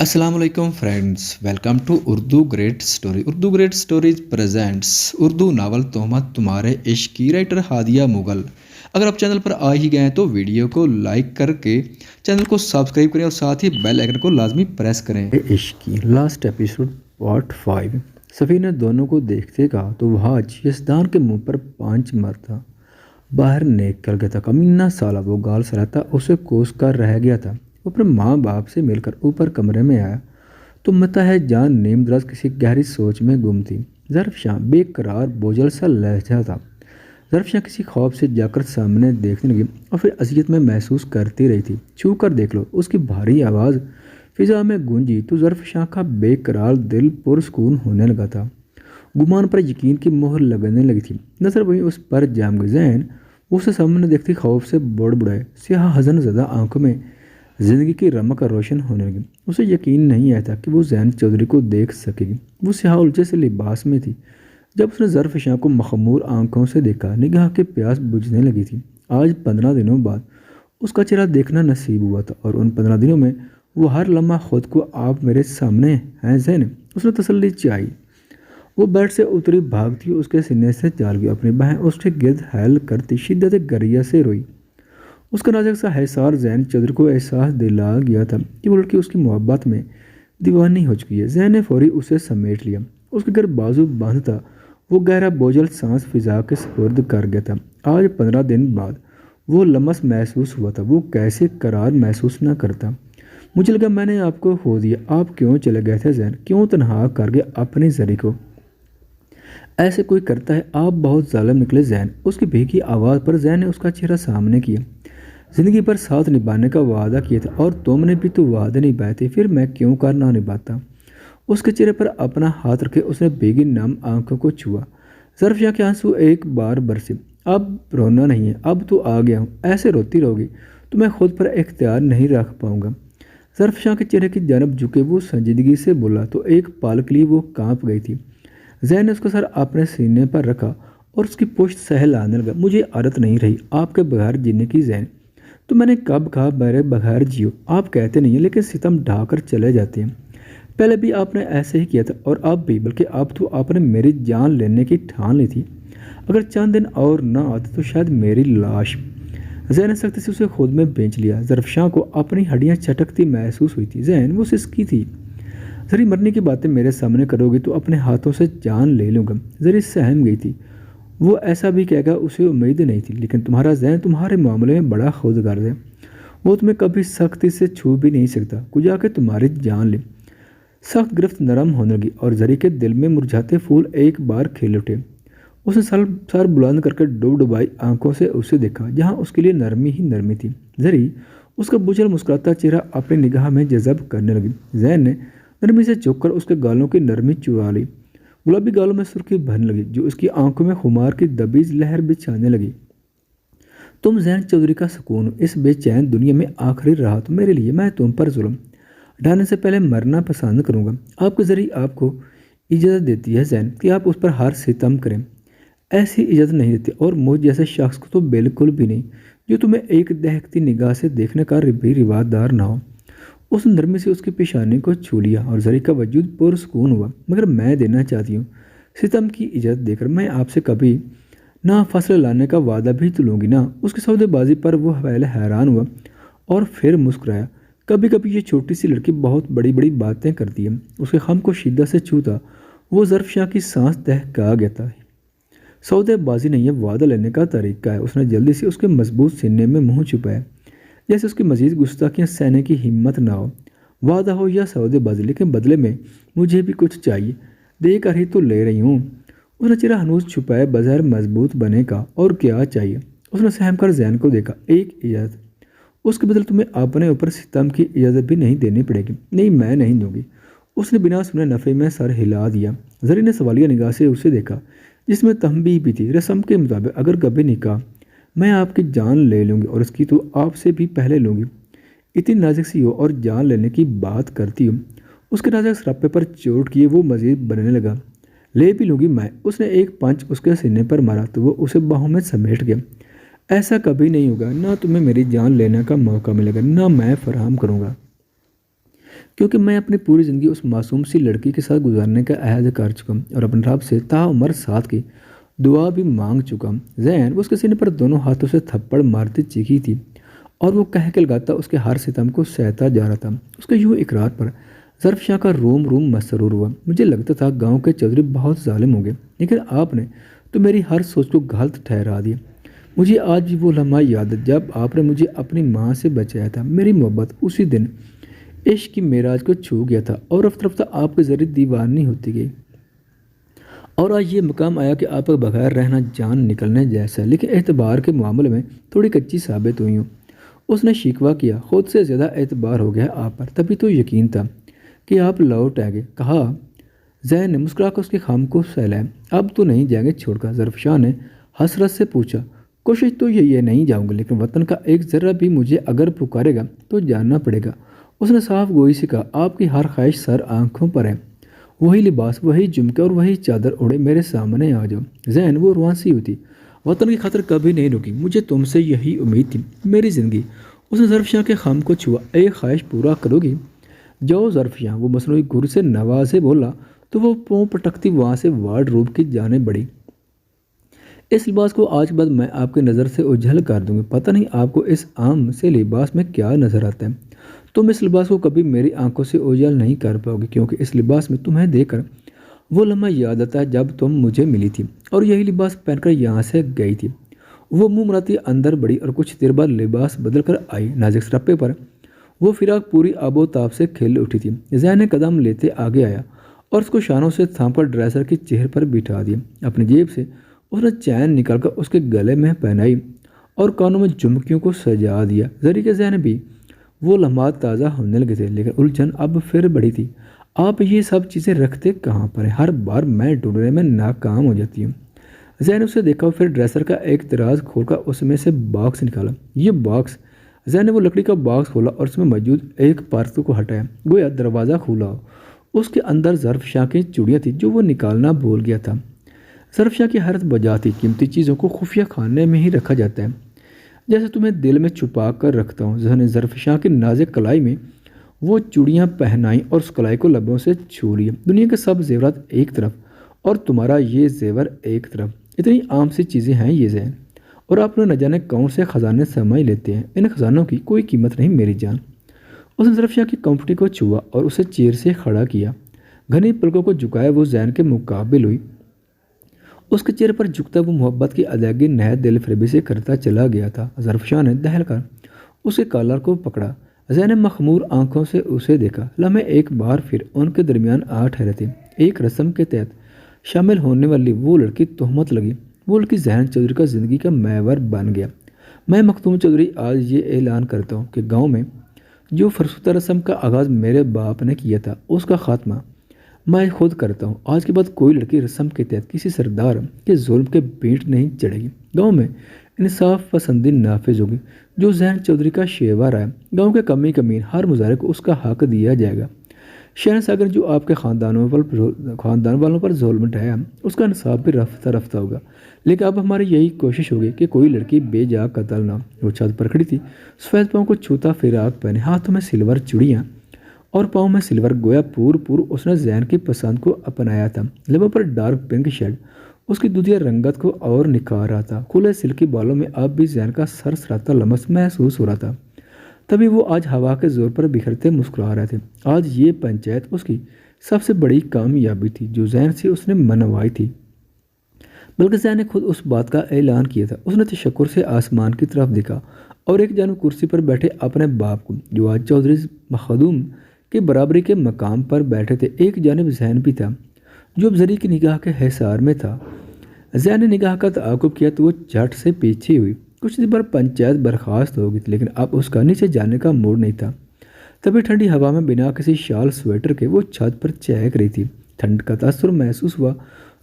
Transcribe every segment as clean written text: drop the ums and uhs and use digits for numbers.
السلام علیکم friends, welcome to Urdu great story. Urdu great stories presents Urdu novel تہمت تمہارے عشق کی، رائٹر ہادیہ مغل۔ اگر آپ چینل پر آ ہی گئے ہیں تو ویڈیو کو لائک کر کے چینل کو سبسکرائب کریں اور ساتھ ہی بیل آئکن کو لازمی پریس کریں۔ عشق کی لاسٹ ایپیسوڈ پارٹ 5۔ صفی نے دونوں کو دیکھتے کہا تو وہ آج یزدان کے منہ پر پانچ مرتا باہر نکل گیا تھا۔ کمینہ سالہ وہ گال سراتا اسے کوس کر رہ گیا تھا۔ وہ اپنے ماں باپ سے مل کر اوپر کمرے میں آیا تو متحد جان نیم دراز کسی گہری سوچ میں گم تھی۔ ظرفشاں بے قرار بوجھل سا لہجہ تھا۔ ظرفشاں کسی خواب سے جا کر سامنے دیکھنے لگی اور پھر اذیت میں محسوس کرتی رہی تھی۔ چھو کر دیکھ لو، اس کی بھاری آواز فضا میں گونجی تو ظرفشاں کا بے قرار دل پرسکون ہونے لگا تھا۔ گمان پر یقین کی مہر لگنے لگی تھی۔ نظر وہی اس پر جام گئی۔ ذہن اسے سامنے دیکھتی خوف سے بڑبڑائے، سیاہ حزن زدہ آنکھوں میں زندگی کی رمق روشن ہونے لگی۔ اسے یقین نہیں آیا تھا کہ وہ زین چودھری کو دیکھ سکے گی۔ وہ سیاہ الجھے سے لباس میں تھی۔ جب اس نے ظرفشاں کو مخمور آنکھوں سے دیکھا، نگاہ کے پیاس بجھنے لگی تھی۔ آج 15 دنوں بعد اس کا چہرہ دیکھنا نصیب ہوا تھا اور ان 15 دنوں میں وہ ہر لمحہ خود کو آپ میرے سامنے ہیں زین، اس نے تسلی چاہی۔ وہ بیڈ سے اتری، بھاگتی اس کے سینے سے چال گئی، اپنی بہیں اس کے گرد حائل کرتی شدت گریہ سے روئی۔ اس کا نازک سا حصار زین چودھری کو احساس دلا گیا تھا کہ وہ لڑکی اس کی محبت میں دیوانی ہو چکی ہے۔ زین نے فوری اسے سمیٹ لیا، اس کے گرد بازو باندھتا وہ گہرا بوجھل سانس فضا کے سپرد کر گیا تھا۔ آج 15 دن بعد وہ لمس محسوس ہوا تھا۔ وہ کیسے قرار محسوس نہ کرتا؟ مجھے لگا میں نے آپ کو کھو دیا۔ آپ کیوں چلے گئے تھے زین؟ کیوں تنہا کر گئے اپنی زری کو؟ ایسے کوئی کرتا ہے؟ آپ بہت ظالم نکلے زین۔ اس کی بھیگی آواز پر زین نے اس کا چہرہ سامنے کیا۔ زندگی پر ساتھ نبھانے کا وعدہ کیا تھا اور تم نے بھی تو وعدے نبھائے تھے، پھر میں کیوں کر نہ نبھاتا؟ اس کے چہرے پر اپنا ہاتھ رکھے اس نے بھیگی نم آنکھوں کو چھوا۔ ظرفشاں کے آنسو ایک بار برسے۔ اب رونا نہیں ہے، اب تو آ گیا ہوں۔ ایسے روتی رہو گی تو میں خود پر اختیار نہیں رکھ پاؤں گا۔ ظرفشاں کے چہرے کی جانب جھکے وہ سنجیدگی سے بولا تو ایک پل کے لیے وہ کانپ گئی تھی۔ زین نے اس کا سر اپنے سینے پر رکھا اور اس کی پشت سہل آنے لگا۔ مجھے عادت نہیں رہی آپ کے بغیر جینے کی زین، تو میں نے کب کہا میرے بغیر جیو؟ آپ کہتے نہیں ہیں لیکن ستم ڈھا کر چلے جاتے ہیں۔ پہلے بھی آپ نے ایسے ہی کیا تھا اور اب بھی، بلکہ اب تو آپ نے میری جان لینے کی ٹھان لی تھی۔ اگر چند دن اور نہ آتے تو شاید میری لاش۔ زین نے سختی سے اسے خود میں بھینچ لیا۔ ظرفشاں کو اپنی ہڈیاں چٹکتی محسوس ہوئی تھی۔ زین وہ سسکی تھی۔ زری مرنے کی باتیں میرے سامنے کرو گی تو اپنے ہاتھوں سے جان لے لوں گا۔ زری سہم گئی تھی۔ وہ ایسا بھی کہے گا اسے امید نہیں تھی، لیکن تمہارا ذہن تمہارے معاملے میں بڑا خود غرض ہے۔ وہ تمہیں کبھی سختی سے چھو بھی نہیں سکتا، کجا کے تمہاری جان لے۔ سخت گرفت نرم ہونے لگی اور زری کے دل میں مرجھاتے پھول ایک بار کھل اٹھے۔ اس نے سر بلند کر کے ڈبائی آنکھوں سے اسے دیکھا جہاں اس کے لیے نرمی ہی نرمی تھی۔ زری اس کا بجھل مسکراتا چہرہ اپنی نگاہ میں جذب کرنے لگی۔ زین نے نرمی سے جھک کر اس کے گالوں کی نرمی چرا لی۔ گلابی گالوں میں سرخی بھرنے لگی جو اس کی آنکھوں میں خمار کی دبیز لہر بچھانے لگی۔ تم زین چودھری کا سکون ہو، اس بے چین دنیا میں آخری راحت ہو میرے لیے۔ میں تم پر ظلم ڈھانے سے پہلے مرنا پسند کروں گا۔ آپ کے ذریعے آپ کو اجازت دیتی ہے زین کہ آپ اس پر ہر ستم کریں۔ ایسی اجازت نہیں دیتی، اور مجھ جیسے شخص کو تو بالکل بھی نہیں جو تمہیں ایک دہکتی نگاہ سے دیکھنے کا بھی روادار نہ ہو۔ اس نے نرمی سے اس کی پیشانی کو چھو لیا اور زری کا وجود پرسکون ہوا۔ مگر میں دینا چاہتی ہوں ستم کی اجازت دے کر میں آپ سے کبھی نہ فصل لانے کا وعدہ بھی تو لوں گی نا۔ اس کی سودے بازی پر وہ پہلے حیران ہوا اور پھر مسکرایا۔ کبھی کبھی یہ چھوٹی سی لڑکی بہت بڑی بڑی باتیں کرتی ہے۔ اس کے خم کو شدت سے چھوتا وہ ظرفشاں کی سانس دہکا گیا تھا۔ سودے بازی نہیں ہے، وعدہ لینے کا طریقہ ہے۔ اس نے جلدی سے اس کے مضبوط سینے میں منہ چھپایا جیسے اس کی مزید گستاخیاں سہنے کی ہمت نہ ہو۔ وعدہ ہو یا سودے بازی، لیکن بدلے میں مجھے بھی کچھ چاہیے، دے کر ہی تو لے رہی ہوں۔ اس نے چہرہ ہنوز چھپائے بظاہر مضبوط بنے کا اور کیا چاہیے؟ اس نے سہم کر زین کو دیکھا۔ ایک اجازت، اس کے بدلے تمہیں اپنے اوپر ستم کی اجازت بھی نہیں دینی پڑے گی۔ نہیں، میں نہیں دوں گی۔ اس نے بنا سنے نفے میں سر ہلا دیا۔ زری نے سوالیہ نگاہ سے اسے دیکھا جس میں تنبیہ بھی تھی۔ رسم کے مطابق اگر کبھی نکاح میں آپ کی جان لے لوں گی اور اس کی تو آپ سے بھی پہلے لوں گی۔ اتنی نازک سی ہو اور جان لینے کی بات کرتی ہوں۔ اس کے نازک سراپے پر چوٹ کیے وہ مزید بننے لگا۔ لے بھی لوں گی میں۔ اس نے ایک پنچ اس کے سینے پر مارا تو وہ اسے باہوں میں سمیٹ گیا۔ ایسا کبھی نہیں ہوگا، نہ تمہیں میری جان لینے کا موقع ملے گا، نہ میں فراہم کروں گا۔ کیونکہ میں اپنی پوری زندگی اس معصوم سی لڑکی کے ساتھ گزارنے کا عہد کر چکا ہوں اور اپنے رب سے تا عمر ساتھ کی دعا بھی مانگ چکا ہوں۔ زین اس کے سینے پر دونوں ہاتھوں سے تھپڑ مارتی چیخی تھی اور وہ کہہ کے لگاتا اس کے ہر ستم کو سہتا جا رہا تھا۔ اس کے یوں اقرار پر ظرف شاہ کا روم روم مسرور ہوا۔ مجھے لگتا تھا گاؤں کے چودھری بہت ظالم ہوں گے، لیکن آپ نے تو میری ہر سوچ کو غلط ٹھہرا دیا۔ مجھے آج بھی وہ لمحہ یاد ہے جب آپ نے مجھے اپنی ماں سے بچایا تھا۔ میری محبت اسی دن عشق کی معراج کو چھو گیا تھا اور رفتہ رفتہ آپ کے ذریعے دیوانی ہوتی گئی، اور آج یہ مقام آیا کہ آپ کے بغیر رہنا جان نکلنے جیسا ہے، لیکن اعتبار کے معاملے میں تھوڑی کچی ثابت ہوئی ہوں۔ اس نے شکوہ کیا، خود سے زیادہ اعتبار ہو گیا آپ پر، تبھی تو یقین تھا کہ آپ لوٹ آئیں گے، کہا۔ زین نے مسکرا کر اس کے خم کو سہلایا۔ اب تو نہیں جائیں گے چھوڑ کر؟ ظرف شاہ نے حسرت سے پوچھا۔ کوشش تو یہ نہیں جاؤں گا، لیکن وطن کا ایک ذرہ بھی مجھے اگر پکارے گا تو جاننا پڑے گا۔ اس نے صاف گوئی سے کہا، آپ کی ہر خواہش سر آنکھوں پر ہے، وہی لباس، وہی جھمکے اور وہی چادر اوڑھے میرے سامنے آ جاؤ۔ زین وہ روان سی ہوئی تھی، وطن کی خاطر کبھی نہیں رکی، مجھے تم سے یہی امید تھی میری زندگی۔ اس نے ظرف شاہ کے خم کو چھوا۔ ایک خواہش پورا کرو گی؟ جاؤ ظرف شاہ، وہ مصنوعی گر سے نوازے بولا تو وہ پاؤں پٹکتی وہاں سے وارڈ روب کی جانب بڑھی۔ اس لباس کو آج کے بعد میں آپ کی نظر سے اجھل کر دوں گی، پتہ نہیں آپ کو اس عام سے لباس میں کیا نظر آتا ہے۔ تم اس لباس کو کبھی میری آنکھوں سے اوجھل نہیں کر پاؤ گی، کیونکہ اس لباس میں تمہیں دیکھ کر وہ لمحہ یاد آتا ہے جب تم مجھے ملی تھی اور یہی لباس پہن کر یہاں سے گئی تھی۔ وہ منہ مراتی اندر بڑھی اور کچھ دیر بعد لباس بدل کر آئی۔ نازک سرپے پر وہ فراق پوری آب و تاب سے کھل اٹھی تھی۔ زین نے قدم لیتے آگے آیا اور اس کو شانوں سے تھام کر ڈریسر کی چہر پر بٹھا دیا۔ اپنی جیب سے اس نے چین نکال کر اس کے گلے میں پہنائی اور کانوں میں جھمکیوں کو سجا دیا۔ ذری کے ذہن بھی وہ لمحات تازہ ہونے لگے تھے، لیکن الجھن اب پھر بڑھی تھی۔ آپ یہ سب چیزیں رکھتے کہاں پر ہیں؟ ہر بار میں ڈھونڈنے میں ناکام ہو جاتی ہوں۔ زین اسے دیکھا، پھر ڈریسر کا ایک دراز کھول کر اس میں سے باکس نکالا۔ یہ باکس؟ زین نے وہ لکڑی کا باکس کھولا اور اس میں موجود ایک پرت کو ہٹایا، گویا دروازہ کھولا ہو۔ اس کے اندر ظرف شاہ کی چوڑیاں تھیں جو وہ نکالنا بھول گیا تھا۔ ظرف شاہ کی حیرت بجا تھی، قیمتی چیزوں کو خفیہ خانے میں ہی رکھا جاتا ہے، جیسے تمہیں دل میں چھپا کر رکھتا ہوں۔ ذہن نے ظرف شاہ کی نازک کلائی میں وہ چوڑیاں پہنائیں اور اس کلائی کو لبوں سے چھو لیا۔ دنیا کے سب زیورات ایک طرف اور تمہارا یہ زیور ایک طرف، اتنی عام سی چیزیں ہیں یہ زین، اور آپ نہ جانے کون سے خزانے سمجھ لیتے ہیں۔ ان خزانوں کی کوئی قیمت نہیں میری جان۔ اس نے ظرف شاہ کی کمپٹی کو چھوا اور اسے چیئر سے کھڑا کیا۔ گھنی پلکوں کو جھکائے وہ زین کے مقابل ہوئی۔ اس کے چہرے پر جھکتا وہ محبت کی ادائیگی نہایت دل فریبی سے کرتا چلا گیا تھا۔ ظرف شاہ نے دہل کر اس کے کالر کو پکڑا۔ زین نے مخمور آنکھوں سے اسے دیکھا۔ لمحے ایک بار پھر ان کے درمیان آ ٹھہرے تھے۔ ایک رسم کے تحت شامل ہونے والی وہ لڑکی تہمت لگی۔ وہ لڑکی ذہن چودھری کا زندگی کا محور بن گیا۔ میں مختوم چودھری آج یہ اعلان کرتا ہوں کہ گاؤں میں جو فرسودہ رسم کا آغاز میرے باپ نے کیا تھا، اس کا خاتمہ میں خود کرتا ہوں۔ آج کے بعد کوئی لڑکی رسم کے تحت کسی سردار کے ظلم کے پیٹ نہیں چڑھے گی۔ گاؤں میں انصاف پسندی نافذ ہوگی۔ جو ذہن چودھری کا شیوا رہا ہے، گاؤں کے کمی کمین ہر مظاہرے کو اس کا حق دیا جائے گا۔ شہن ساگر جو آپ کے خاندان والوں پر ظلم ڈھایا، اس کا انصاف بھی رفتہ رفتہ ہوگا۔ لیکن اب ہماری یہی کوشش ہوگی کہ کوئی لڑکی بے جا قتل نہ ہو۔ وہ چھت پر کھڑی تھی، سفید پاؤں کو چھوتا فراق پہنے، ہاتھوں میں سلور چوڑیاں اور پاؤں میں سلور، گویا پور اس نے زین کی پسند کو اپنایا تھا۔ لبوں پر ڈارک پنک شیڈ اس کی دودھیا رنگت کو اور نکھار رہا تھا۔ کھلے سلکی بالوں میں اب بھی زین کا سر سراتا لمس محسوس ہو رہا تھا۔ تبھی وہ آج ہوا کے زور پر بکھرتے مسکرا رہے تھے۔ آج یہ پنچایت اس کی سب سے بڑی کامیابی تھی جو زین سے اس نے منوائی تھی، بلکہ زین نے خود اس بات کا اعلان کیا تھا۔ اس نے تشکر سے آسمان کی طرف دیکھا اور ایک جانب کرسی پر بیٹھے اپنے باپ کو، جو آج چودھری مخدوم کے برابری کے مقام پر بیٹھے تھے، ایک جانب زین بھی تھا جو اب ذری کی نگاہ کے حصار میں تھا۔ زین نے نگاہ کا تعاقب کیا تو وہ جھٹ سے پیچھے ہوئی۔ کچھ دن پر پنچایت برخاست ہو گئی تھی، لیکن اب اس کا نیچے جانے کا موڈ نہیں تھا۔ تبھی ٹھنڈی ہوا میں بنا کسی شال سویٹر کے وہ چھت پر چہک رہی تھی۔ ٹھنڈ کا تاثر محسوس ہوا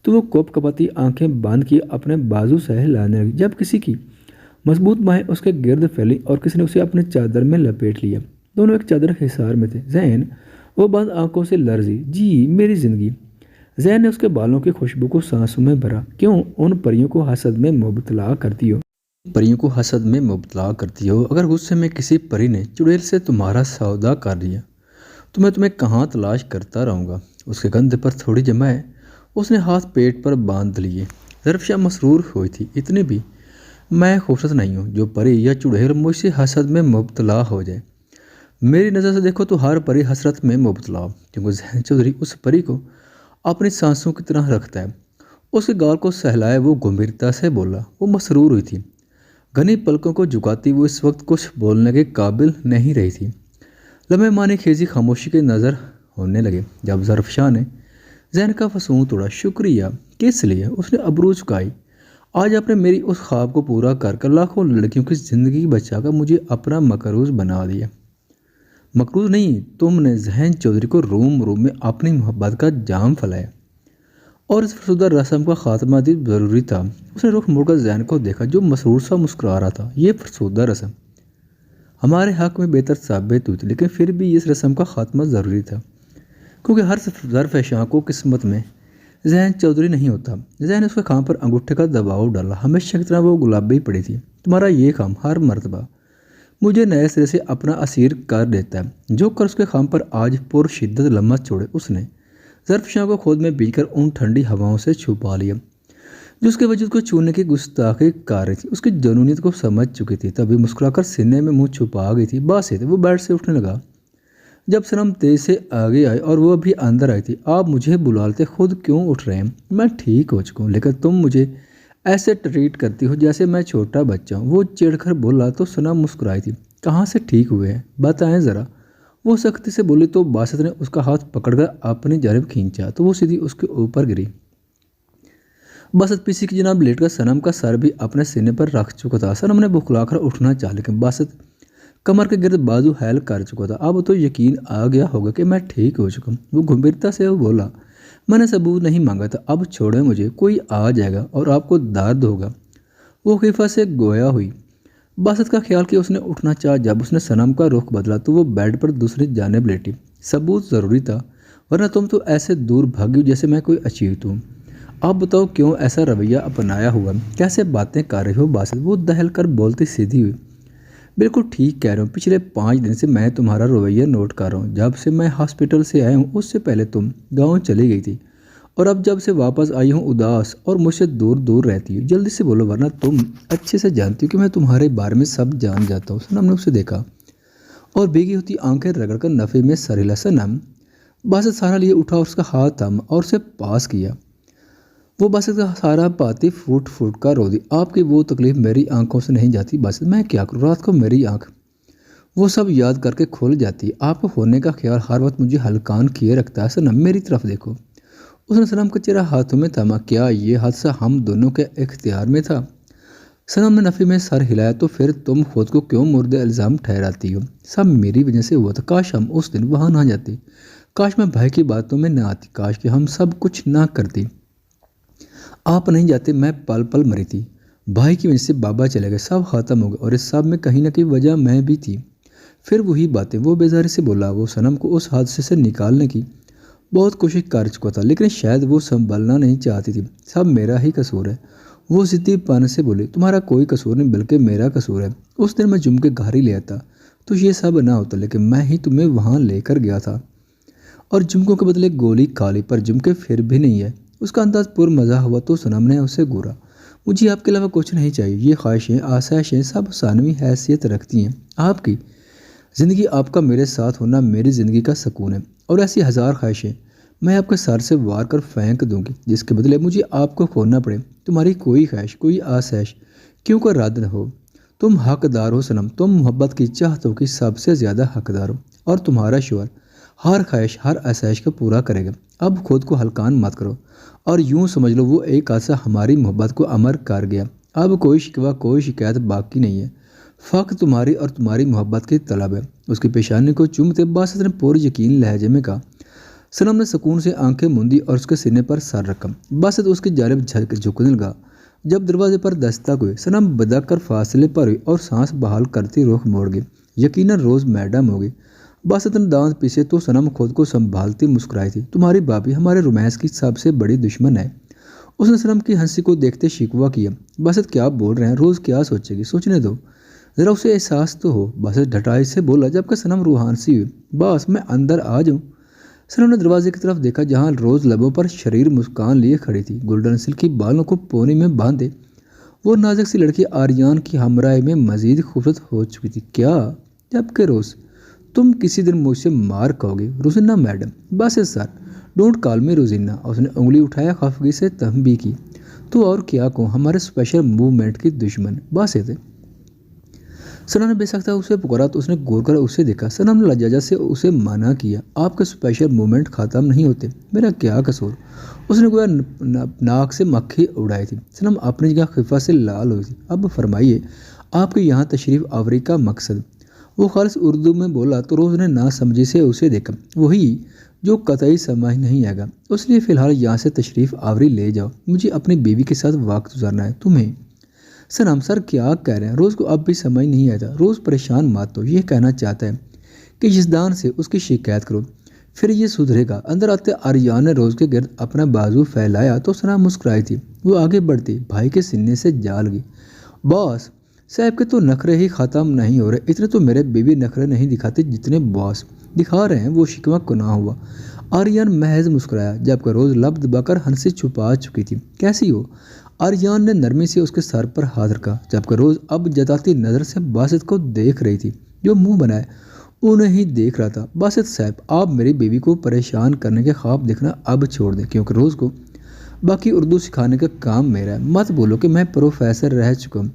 تو وہ کپ کپاتی آنکھیں بند کیے اپنے بازو سے ہلانے لگی، جب کسی کی مضبوط بائیں اس کے گرد پھیلی اور کسی نے اسے اپنے چادر میں لپیٹ لیا۔ دونوں ایک چادر حصار میں تھے۔ زین وہ بند آنکھوں سے لرزی۔ جی میری زندگی۔ زین نے اس کے بالوں کی خوشبو کو سانسوں میں بھرا۔ کیوں ان پریوں کو حسد میں مبتلا کرتی ہو؟ پریوں کو حسد میں مبتلا کرتی ہو؟ اگر غصے میں کسی پری نے چڑیل سے تمہارا سودا کر لیا، تو میں تمہیں کہاں تلاش کرتا رہوں گا۔ اس کے کندھے پر تھوڑی جمائے اس نے ہاتھ پیٹ پر باندھ لیے۔ ظرفشاہ مسرور ہوئی تھی، اتنی بھی میں خوبصورت نہیں ہوں جو پری یا چڑیل مجھ سے حسد میں مبتلا ہو جائے۔ میری نظر سے دیکھو تو ہر پری حسرت میں مبتلا ہو، کیونکہ ذہن چودھری اس پری کو اپنی سانسوں کی طرح رکھتا ہے۔ اس کے گال کو سہلائے وہ گمبھیرتا سے بولا۔ وہ مسرور ہوئی تھی، گھنی پلکوں کو جھکاتی وہ اس وقت کچھ بولنے کے قابل نہیں رہی تھی۔ لمحے معنی خیزی خاموشی کے نظر ہونے لگے۔ جب ظرفشاہ نے ذہن کا فسون توڑا، شکریہ کس لیے؟ اس نے ابرو چکائی۔ آج آپ نے میری اس خواب کو پورا کر کر لاکھوں لڑکیوں کی زندگی بچا کر مجھے اپنا مقروض بنا دیا۔ مقروض نہیں، تم نے ذہن چودھری کو روم روم میں اپنی محبت کا جام پھیلایا اور اس فرسودہ رسم کا خاتمہ بھی ضروری تھا۔ اس نے رخ موڑ کر ذہن کو دیکھا جو مسرور سا مسکرا رہا تھا۔ یہ فرسودہ رسم ہمارے حق میں بہتر ثابت ہوئی تھی، لیکن پھر بھی اس رسم کا خاتمہ ضروری تھا، کیونکہ ہر ظرفشاں کو قسمت میں ذہن چودھری نہیں ہوتا۔ ذہن نے اس کے کام پر انگوٹھے کا دباؤ ڈالا۔ ہمیشہ کی طرح وہ گلابی پڑی تھی۔ تمہارا یہ کام ہر مرتبہ مجھے نئے سرے سے اپنا اسیر کر دیتا ہے۔ جو کر اس کے کام پر آج پر شدت لمس چھوڑے، اس نے ظرفشاں کو خود میں بیچ کر ان ٹھنڈی ہواؤں سے چھپا لیا جو اس کے وجود کو چھونے کی گستاخی کر رہی تھی۔ اس کی جنونیت کو سمجھ چکی تھی، تبھی مسکرا کر سینے میں منہ چھپا گئی تھی۔ باسط وہ بیڈ سے اٹھنے لگا جب صنم تیز سے آگے آئی اور وہ بھی اندر آئی تھی۔ آپ مجھے بلالتے خود کیوں اٹھ رہے ہیں؟ میں ٹھیک ہو چکا ہوں، لیکن تم مجھے ایسے ٹریٹ کرتی ہو جیسے میں چھوٹا بچہ ہوں۔ وہ چڑھ کر بولا تو صنم مسکرائی تھی۔ کہاں سے ٹھیک ہوئے ہیں بتائیں ذرا، وہ سختی سے بولی تو باسط نے اس کا ہاتھ پکڑ کر اپنی جانب کھینچا تو وہ سیدھی اس کے اوپر گری۔ باسط پیچھے کی جناب لیٹ کر صنم کا سر بھی اپنے سینے پر رکھ چکا تھا۔ صنم نے بخلا کر اٹھنا چاہا، لیکن باسط کمر کے گرد بازو حائل کر چکا تھا۔ اب تو یقین آ گیا ہوگا کہ میں ٹھیک ہو چکا ہوں۔ وہ گمبھیرتا سے بولا، میں نے ثبوت نہیں مانگا تھا، اب چھوڑیں مجھے، کوئی آ جائے گا اور آپ کو درد ہوگا۔ وہ خفا سے گویا ہوئی۔ باسط کا خیال کہ اس نے اٹھنا چاہا۔ جب اس نے صنم کا رخ بدلا تو وہ بیڈ پر دوسری جانب لیٹی۔ ثبوت ضروری تھا، ورنہ تم تو ایسے دور بھاگی جیسے میں کوئی اچیوت ہوں۔ آپ بتاؤ کیوں ایسا رویہ اپنایا ہوا؟ کیسے باتیں کر رہی ہو باسط؟ وہ دہل کر بولتی سیدھی ہوئی۔ بالکل ٹھیک کہہ رہا ہوں، پچھلے 5 دن سے میں تمہارا رویہ نوٹ کر رہا ہوں۔ جب سے میں ہاسپٹل سے آیا ہوں، اس سے پہلے تم گاؤں چلی گئی تھی، اور اب جب سے واپس آئی ہوں اداس اور مجھ سے دور دور رہتی ہوں۔ جلدی سے بولو، ورنہ تم اچھے سے جانتی ہو کہ میں تمہارے بارے میں سب جان جاتا ہوں۔ صنم نے اسے دیکھا اور بھیگی ہوتی آنکھیں رگڑ کر نفی میں سر ہلا۔ صنم باسط سہارا لیے اٹھا اور اس کا ہاتھ تھاما اور اسے پاس کیا۔ وہ باسط کا سہارا پاتی پھوٹ پھوٹ کر رو دی۔ آپ کی وہ تکلیف میری آنکھوں سے نہیں جاتی باسط، میں کیا کروں؟ رات کو میری آنکھ وہ سب یاد کر کے کھل جاتی ہے۔ آپ کو ہونے کا خیال ہر وقت مجھے ہلکان کیے رکھتا ہے۔ صنم میری طرف دیکھو۔ اس نے صنم کا چہرہ ہاتھوں میں تھاما۔ کیا یہ حادثہ ہم دونوں کے اختیار میں تھا؟ صنم نے نفی میں سر ہلایا۔ تو پھر تم خود کو کیوں مورد الزام ٹھہراتی ہو؟ سب میری وجہ سے ہوا تھا۔ کاش ہم اس دن وہاں نہ جاتے، کاش میں بھائی کی باتوں میں نہ آتی، کاش کہ ہم سب کچھ نہ کرتی۔ آپ نہیں جاتے، میں پل پل مری تھی۔ بھائی کی وجہ سے بابا چلے گئے، سب ختم ہو گئے، اور اس سب میں کہیں نہ کہیں وجہ میں بھی تھی۔ پھر وہی باتیں، وہ بیزاری سے بولا۔ وہ صنم کو اس حادثے سے نکالنے کی بہت کوشش کر چکا تھا، لیکن شاید وہ سنبھلنا نہیں چاہتی تھی۔ سب میرا ہی قصور ہے، وہ ضدی پن سے بولی۔ تمہارا کوئی قصور نہیں، بلکہ میرا قصور ہے۔ اس دن میں جمکے گھر ہی لے آتا تو یہ سب نہ ہوتا، لیکن میں ہی تمہیں وہاں لے کر گیا تھا اور جمکوں کے بدلے گولی کھا لی، پر جمکے پھر بھی نہیں ہے۔ اس کا انداز پر مزہ ہوا تو صنم نے اسے گورا۔ مجھے آپ کے علاوہ کچھ نہیں چاہیے، یہ خواہشیں آسائشیں سب ثانوی حیثیت رکھتی ہیں۔ آپ کی زندگی، آپ کا میرے ساتھ ہونا میری زندگی کا سکون ہے، اور ایسی ہزار خواہشیں میں آپ کے سر سے وار کر پھینک دوں گی جس کے بدلے مجھے آپ کو کھونا پڑے۔ تمہاری کوئی خواہش، کوئی آسائش کیوں کر رد نہ ہو؟ تم حقدار ہو صنم، تم محبت کی چاہتوں کی سب سے زیادہ حقدار ہو، اور تمہارا شوہر ہر خواہش ہر آسائش کو پورا کرے گا۔ اب خود کو ہلکان مت کرو اور یوں سمجھ لو وہ ایک حادثہ ہماری محبت کو امر کر گیا۔ اب کوئی شکوہ کوئی شکایت باقی نہیں ہے، فقط تمہاری اور تمہاری محبت کی طلب ہے۔ اس کی پیشانی کو چومتے باسط نے پورے یقین لہجے میں کہا۔ صنم نے سکون سے آنکھیں موندی اور اس کے سینے پر سر رکھا۔ باسط اس کی جانب جھکنے لگا۔ جب دروازے پر دستک ہوئی، صنم بدک کر فاصلے پر ہوئی اور سانس بحال کرتی رخ موڑ گئی۔ یقیناً روز میڈم ہوگی۔ باسط نے دانت پیسے تو صنم خود کو سنبھالتی مسکرائی تھی۔ تمہاری بھابھی ہمارے رومانس کی سب سے بڑی دشمن ہے۔ اس نے صنم کی ہنسی کو دیکھتے شکوہ کیا۔ باسط کیا بول رہے ہیں؟ روز کیا سوچے گی؟ سوچنے دو، ذرا اسے احساس تو ہو، باسط ڈھٹائی سے بولا جبکہ صنم روحان سی ہوئی۔ باس میں اندر آ جاؤں؟ صنم نے دروازے کی طرف دیکھا جہاں روز لبوں پر شریر مسکان لیے کھڑی تھی، گولڈن سلکی بالوں کو پونی میں باندھے وہ نازک سی لڑکی آریان کی ہمراہی میں مزید خوبصورت ہو چکی تھی۔ کیا؟ جبکہ روز تم کسی دن مجھ سے مار کھاؤ گے Rozina madam. Basit sir, don't call me Rozina. اس نے انگلی اٹھایا، خفگی سے تنبیہ کی۔ تو اور کیا کہوں، ہمارے اسپیشل موومنٹ کی دشمن باسط۔ سنم نے بے سختہ اسے پکارا تو اس نے غور کر اسے دیکھا۔ سنم نے لجاجت سے اسے منع کیا، آپ کے اسپیشل موومنٹ ختم نہیں ہوتے، میرا کیا قصور؟ اس نے گویا ناک سے مکھی اڑائی تھی۔ سنم اپنی جگہ خفہ سے لال ہوئی تھی۔ اب فرمائیے، آپ کے یہاں تشریف آوری کا مقصد؟ وہ خالص اردو میں بولا تو روز نے نہ سمجھی سے اسے دیکھا۔ وہی جو قطعی سمجھ نہیں آئے گا، اس لیے فی الحال یہاں سے تشریف آوری لے جاؤ، مجھے اپنی بیوی کے ساتھ وقت گزارنا ہے۔ تمہیں؟ سنم سر کیا کہہ رہے ہیں؟ روز کو اب بھی سمجھ نہیں آتا۔ روز پریشان مت ہو، یہ کہنا چاہتا ہے کہ یزدان سے اس کی شکایت کرو، پھر یہ سدھرے گا۔ اندر آتے آریان نے روز کے گرد اپنا بازو پھیلایا تو سنم مسکرائی تھی۔ وہ آگے بڑھتی بھائی کے سینے سے جا لگی۔ باس صاحب کے تو نخرے ہی ختم نہیں ہو رہے، اتنے تو میرے بیوی نخرے نہیں دکھاتے جتنے باس دکھا رہے ہیں۔ وہ شکوہ گناہ ہوا۔ آریان محض مسکرایا جبکہ روز لب دبا کر ہنسی چھپا چکی تھی۔ کیسی ہو؟ آریان نے نرمی سے اس کے سر پر ہاتھ رکھا جبکہ روز اب جتاتی نظر سے باسط کو دیکھ رہی تھی جو منہ بنائے انہیں ہی دیکھ رہا تھا۔ باسط صاحب، آپ میری بیوی کو پریشان کرنے کے خواب دیکھنا اب چھوڑ دیں، کیونکہ روز کو باقی اردو سکھانے کا کام میرا ہے۔ مت بولو کہ میں پروفیسر رہ چکا ہوں۔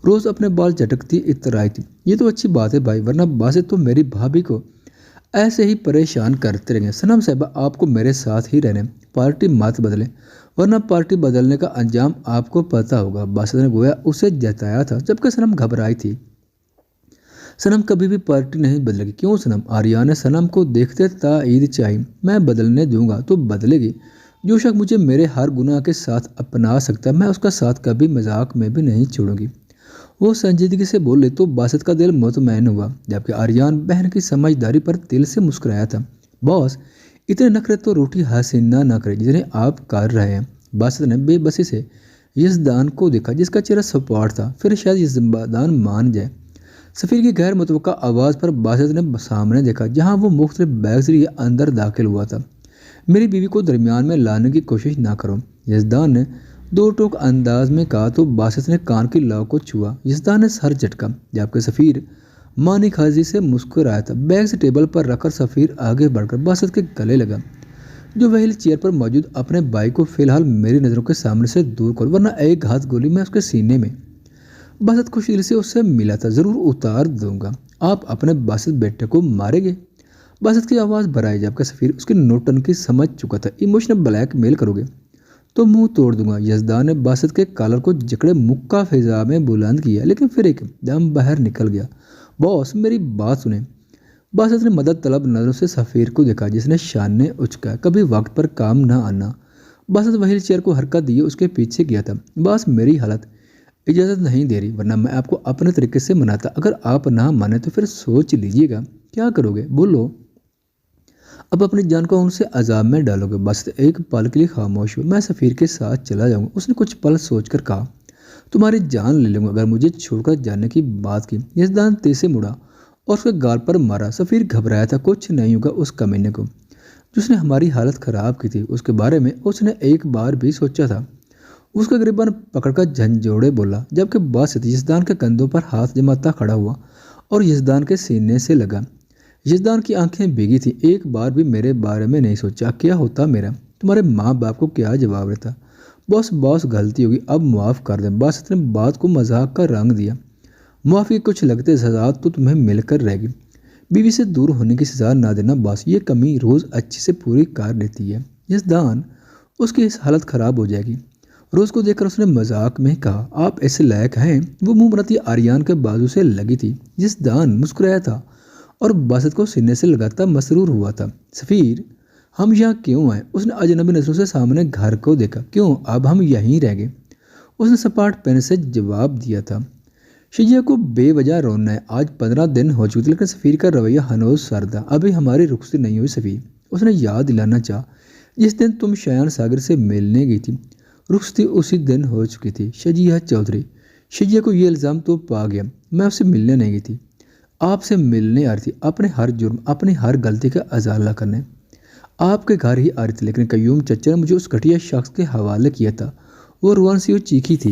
روز اپنے بال جھٹکتی اترائی تھی۔ یہ تو اچھی بات ہے بھائی، ورنہ باسط تو میری بھابھی کو ایسے ہی پریشان کرتے رہیں گے۔ سنم صاحبہ، آپ کو میرے ساتھ ہی رہنے، پارٹی مت بدلیں، ورنہ پارٹی بدلنے کا انجام آپ کو پتہ ہوگا۔ باسط نے گویا اسے جتایا تھا جبکہ سنم گھبرائی تھی۔ سنم کبھی بھی پارٹی نہیں بدلے گی۔ کیوں سنم؟ آریان نے سنم کو دیکھتے تائید چاہی۔ میں بدلنے دوں گا تو بدلے گی۔ جو شخص مجھے میرے ہر گناہ کے ساتھ اپنا سکتا ہے، میں اس کا ساتھ کبھی مذاق میں بھی نہیں چھوڑوں گی۔ وہ سنجیدگی سے بولے تو باسط کا دل مطمئن ہوا جبکہ آریان بہن کی سمجھداری پر دل سے مسکرایا تھا۔ باس، اتنے نخرے تو روٹی حسینہ نہ کرے جتنے آپ کر رہے ہیں۔ باسط نے بے بسی سے یزدان کو دیکھا جس کا چہرہ سپاٹ تھا، پھر شاید یزدان مان جائے۔ سفیر کی غیر متوقع آواز پر باسط نے سامنے دیکھا جہاں وہ مختلف بیگز لیے اندر داخل ہوا تھا۔ میری بیوی کو درمیان میں لانے کی کوشش نہ کرو، یزدان نے دو ٹوک انداز میں کہا تو باسط نے کان کی لو کو چھوا۔ یزدان نے سر جھٹکا جبکہ سفیر مانی خازی سے مسکرایا تھا۔ بیگز ٹیبل پر رکھ کر سفیر آگے بڑھ کر باسط کے گلے لگا جو وہیل چیئر پر موجود اپنے بھائی کو فی الحال میری نظروں کے سامنے سے دور کرو، ورنہ ایک ہاتھ گولی میں اس کے سینے میں۔ باسط خوش دل سے اس سے ملا تھا۔ ضرور اتار دوں گا۔ آپ اپنے باسط بیٹے کو مارے گے؟ باسط کی آواز بھرائی جبکہ سفیر اس کی نوٹنکی سمجھ چکا تھا۔ ایموشنل بلیک میل کرو گے تو منہ توڑ دوں گا۔ یزدان نے باسط کے کالر کو جکڑے مکہ فضا میں بلند کیا لیکن پھر ایک دم باہر نکل گیا۔ باس، میری بات سنیں۔ باسط نے مدد طلب نظروں سے سفیر کو دیکھا جس نے شانے اچکا، کبھی وقت پر کام نہ آنا۔ باسط وہیل چیئر کو حرکت دیے اس کے پیچھے گیا تھا۔ باس، میری حالت اجازت نہیں دے رہی، ورنہ میں آپ کو اپنے طریقے سے مناتا۔ اگر آپ نہ مانیں تو پھر سوچ لیجیے گا کیا کرو گے، بولو۔ اب اپنی جان کو ان سے عذاب میں ڈالو گے۔ باسط ایک پل کے لیے خاموش ہو۔ میں سفیر کے ساتھ چلا جاؤں گا، اس نے کچھ پل سوچ کر کہا۔ تمہاری جان لے لوں گا اگر مجھے چھوڑ کر جانے کی بات کی۔ یزدان تیز سے مڑا اور اس کے گال پر مارا۔ سفیر گھبرایا تھا، کچھ نہیں ہوگا اس کمینے کو جس نے ہماری حالت خراب کی تھی، اس کے بارے میں اس نے ایک بار بھی سوچا تھا؟ اس کا گریبان پکڑ کر جھنجھوڑے بولا جبکہ باسط یزدان کے کندھوں پر ہاتھ جماتا کھڑا ہوا اور یزدان کے سینے سے لگا۔ یزدان کی آنکھیں بھیگی تھیں۔ ایک بار بھی میرے بارے میں نہیں سوچا؟ کیا ہوتا میرا؟ تمہارے ماں باپ کو کیا جواب رہتا؟ باس غلطی ہوگی، اب معاف کر دیں۔ باسط نے بات کو مذاق کا رنگ دیا۔ معافی کے کچھ لگتے سزات تو تمہیں مل کر رہے گی۔ بیوی سے دور ہونے کی سزا نہ دینا باس، یہ کمی روز اچھی سے پوری کر لیتی ہے۔ یزدان، اس کی اس حالت خراب ہو جائے گی۔ روز کو دیکھ کر اس نے مذاق میں کہا، آپ ایسے لائق ہیں؟ وہ منہ بناتی آریان کے بازو سے لگی تھی۔ یزدان مسکرایا تھا اور باسط کو سینے سے لگاتا مسرور ہوا تھا۔ سفیر، ہم یہاں کیوں آئے؟ اس نے اجنبی نظروں سے سامنے گھر کو دیکھا۔ کیوں، اب ہم یہیں رہ گئے؟ اس نے سپاٹ پین سے جواب دیا تھا۔ شجیہ کو بے وجہ رونا ہے۔ آج 15 دن ہو چکے لیکن سفیر کا رویہ ہنوز سرد، ابھی ہماری رخصتی نہیں ہوئی سفیر۔ اس نے یاد دلانا چاہا جس دن تم شایان ساگر سے ملنے گئی تھی رخصتی اسی دن ہو چکی تھی۔ شجیہ چودھری، شجیہ کو یہ الزام تو پا گیا میں اسے ملنے نہیں گئی تھی، آپ سے ملنے آ رہی تھی، اپنے ہر جرم، اپنی ہر غلطی کا ازالہ کرنے آپ کے گھر ہی آ رہی تھی۔ لیکن قیوم چچا نے مجھے اس گھٹیا شخص کے حوالے کیا تھا۔ وہ روان سی وہ چیخی تھی۔